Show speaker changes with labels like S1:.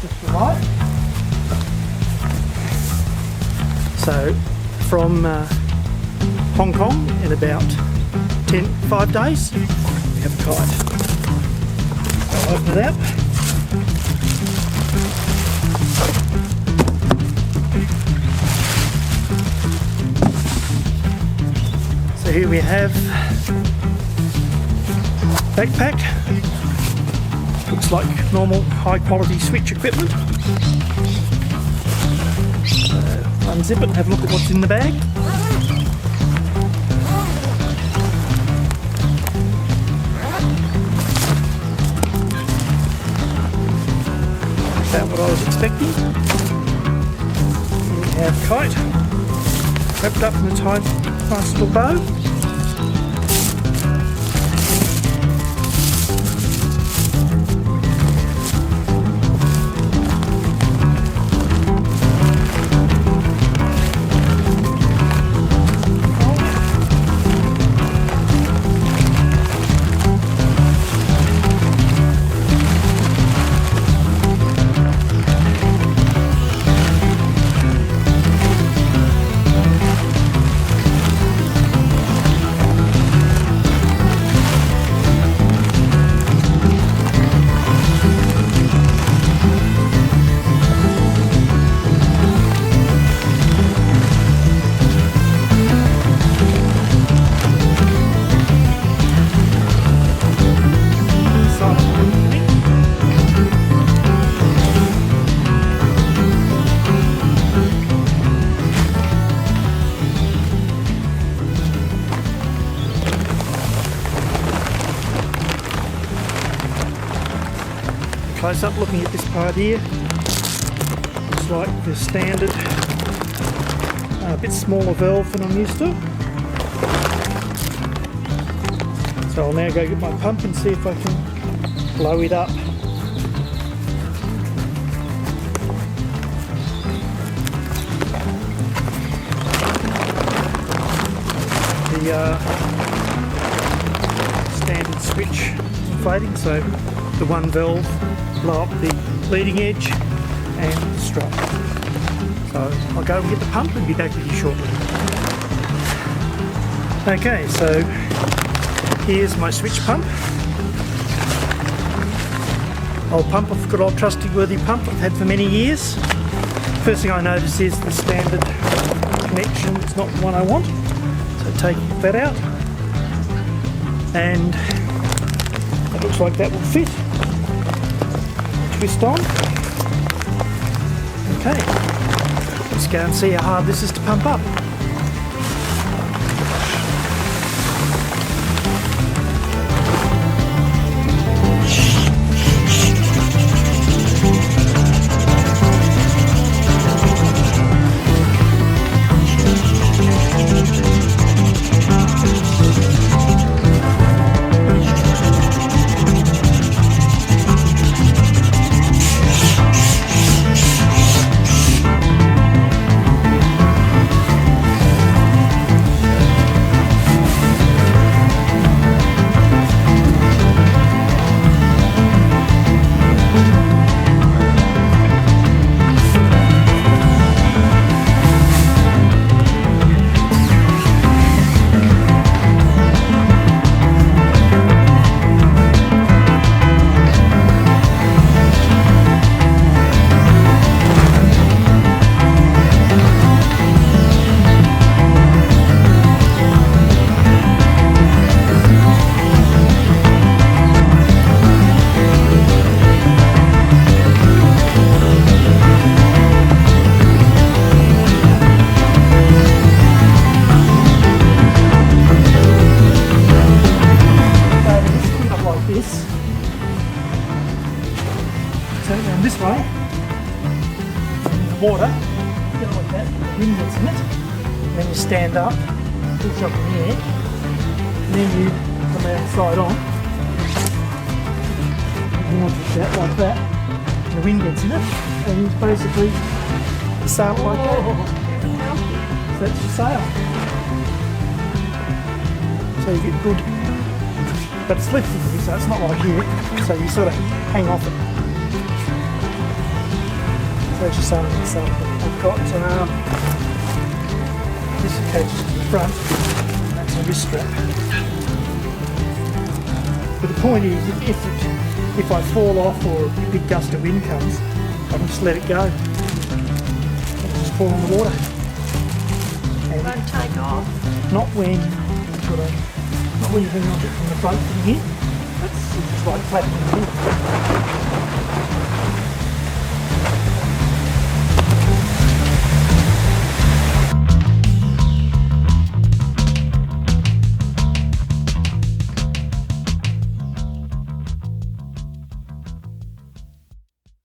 S1: just arrived. So from Hong Kong in about 5 days, we have a kite. I'll open it up. So here we have backpack. Looks like normal high quality switch equipment. So unzip it and have a look at what's in the bag. About what I was expecting. Here we have kite, wrapped up in a tight, nice little bow. Close up looking at this part here, looks like the standard, a bit smaller valve than I'm used to. So I'll now go get my pump and see if I can blow it up. The standard switch inflating, so the one valve blow up the leading edge and the strut. So I'll go and get the pump and be back with you shortly. Okay, so here's my switch pump. Old pump, a good old trustworthy pump I've had for many years. First thing I notice is the standard connection is not the one I want. So take that out, and it looks like that will fit. Twist on. Okay, let's go and see how hard this is to pump up. This way, in the water, get like that, wind gets in it, and then you stand up, push up in the air, and then you come outside on, you want to that like that, and the wind gets in it, and you basically sail like that. So that's your sail. So you get good, but it's lifted, so it's not like here, so you sort of hang off it. attaches some and some. I've got this attaches to the front, and that's a wrist strap. But the point is, if I fall off or a big gust of wind comes, I can just let it go. It'll just fall in the water. And
S2: Won't take off.
S1: not when you hang on to it from the front from here. It's just like flapping in the wind.